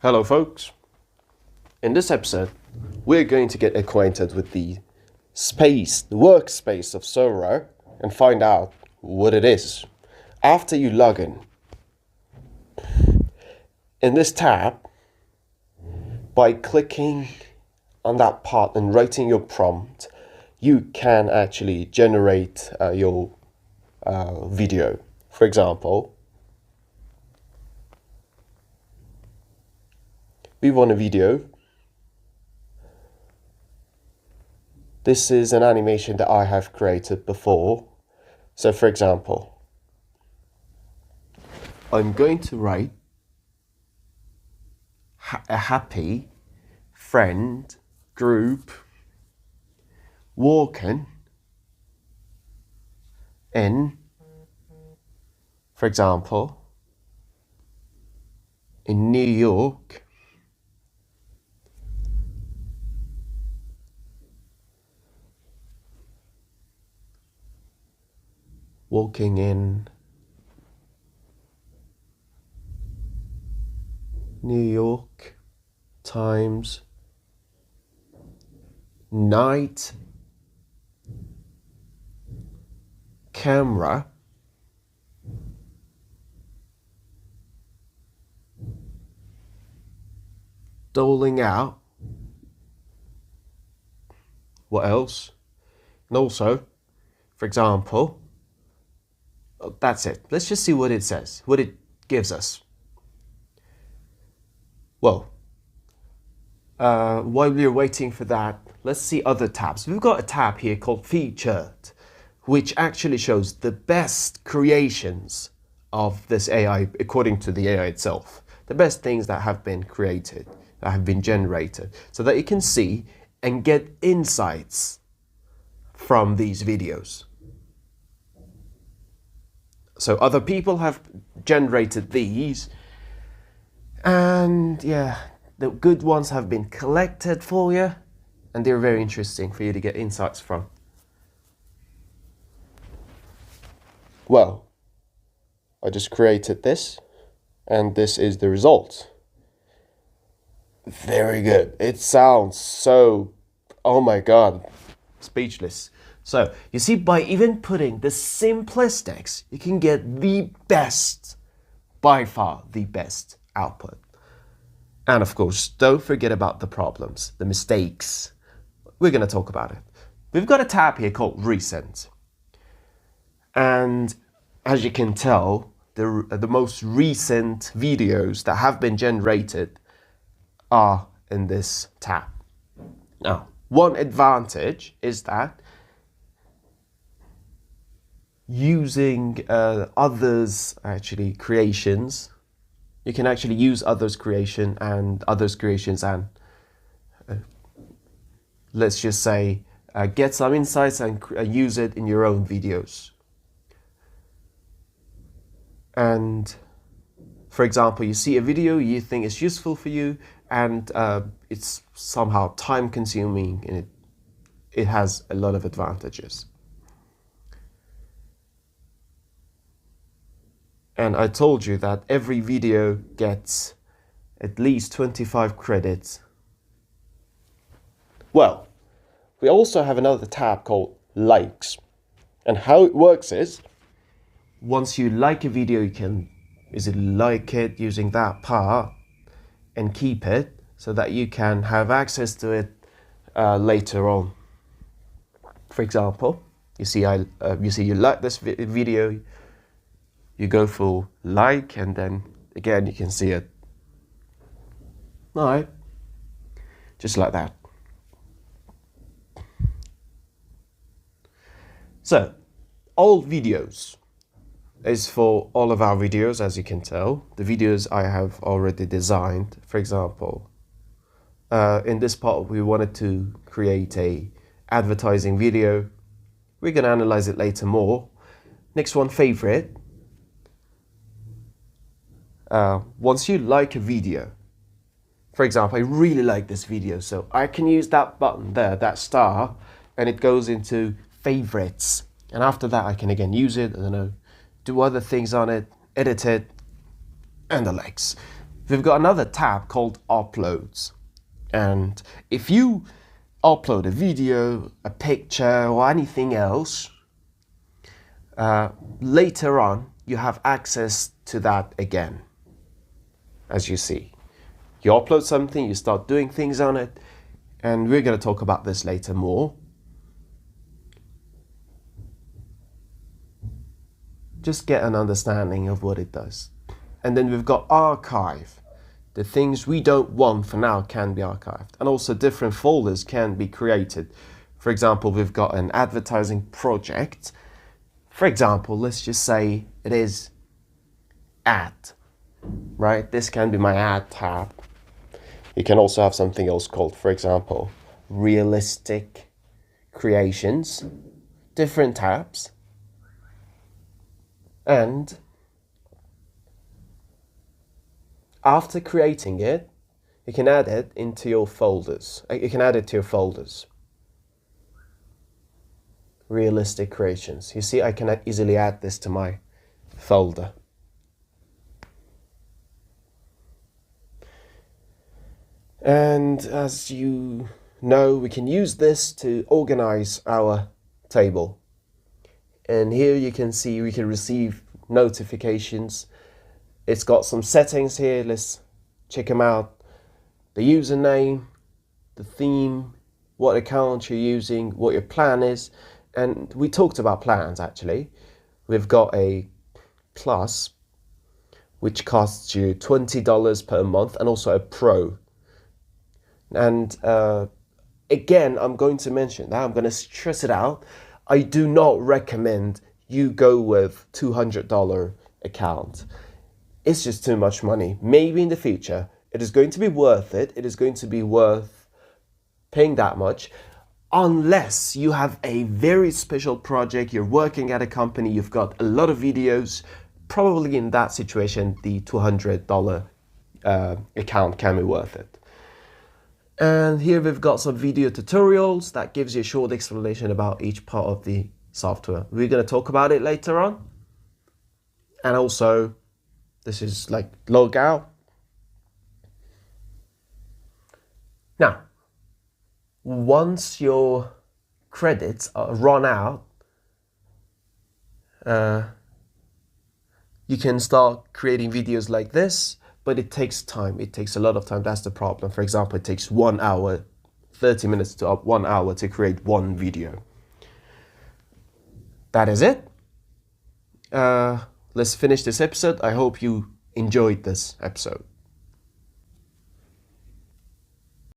Hello folks, in this episode we're going to get acquainted with the workspace of Sora and find out what it is after you log in. In this tab, by clicking on that part and writing your prompt, you can actually generate your video. For example, we want a video. This is an animation that I have created before. So for example, I'm going to write a happy friend group walking in, for example, in New York. Walking in New York times night camera doling out. What else? And also, for example, that's it. Let's just see what it says, what it gives us. Well, while we're waiting for that, let's see other tabs. We've got a tab here called Featured, which actually shows the best creations of this AI according to the AI itself. The best things that have been created, that have been generated, so that you can see and get insights from these videos. So other people have generated these, and yeah, the good ones have been collected for you, and they're very interesting for you to get insights from. Well, I just created this, and this is the result. Very good. It sounds so, oh my God, speechless. So you see, by even putting the simplistics, you can get the best, by far the best output. And of course, don't forget about the problems, the mistakes. We're going to talk about it. We've got a tab here called Recent. And as you can tell, the most recent videos that have been generated are in this tab. Now, one advantage is that using others' creations, you can actually use others' creations and let's just say get some insights and use it in your own videos. And for example, you see a video you think is useful for you, and it's somehow time consuming, and it has a lot of advantages. And I told you that every video gets at least 25 credits. Well, we also have another tab called Likes. And how it works is, once you like a video, you can like it using that part and keep it so that you can have access to it later on. For example, you see you like this video, you go for like, and then again you can see it. All right, just like that. So, all videos is for all of our videos, as you can tell. The videos I have already designed. For example, in this part we wanted to create a advertising video. We're going to analyze it later more. Next one, favorite. Once you like a video, for example, I really like this video, so I can use that button there, that star, and it goes into favorites. And after that, I can again use it, I don't know, do other things on it, edit it, and the likes. we've got another tab called uploads. And if you upload a video, a picture, or anything else, later on, you have access to that again. As you see, you upload something, you start doing things on it, and we're going to talk about this later more. Just get an understanding of what it does. And then we've got archive. The things we don't want for now can be archived. And also different folders can be created. For example, we've got an advertising project. For example, let's just say it is ad, right? This can be my ad tab. You can also have something else called, for example, realistic creations, different tabs. And after creating it, you can add it into your folders. You can add it to your folders. Realistic creations. You see, I can easily add this to my folder. And as you know, we can use this to organize our table. And here you can see we can receive notifications. It's got some settings here. Let's check them out. The username, the theme, what account you're using, what your plan is. And we talked about plans actually. We've got a Plus, which costs you $20 per month, and also a Pro. And again, I'm going to mention that, I'm going to stress it out. I do not recommend you go with $200 account. It's just too much money. Maybe in the future, it is going to be worth it. It is going to be worth paying that much, unless you have a very special project, you're working at a company, you've got a lot of videos. Probably in that situation, the $200 account can be worth it. And here we've got some video tutorials that gives you a short explanation about each part of the software. We're going to talk about it later on. And also, this is like log out. Now, once your credits are run out, you can start creating videos like this, but it takes time. It takes a lot of time. That's the problem. For example, it takes 1 hour, 30 minutes to 1 hour to create one video. That is it. Let's finish this episode. I hope you enjoyed this episode.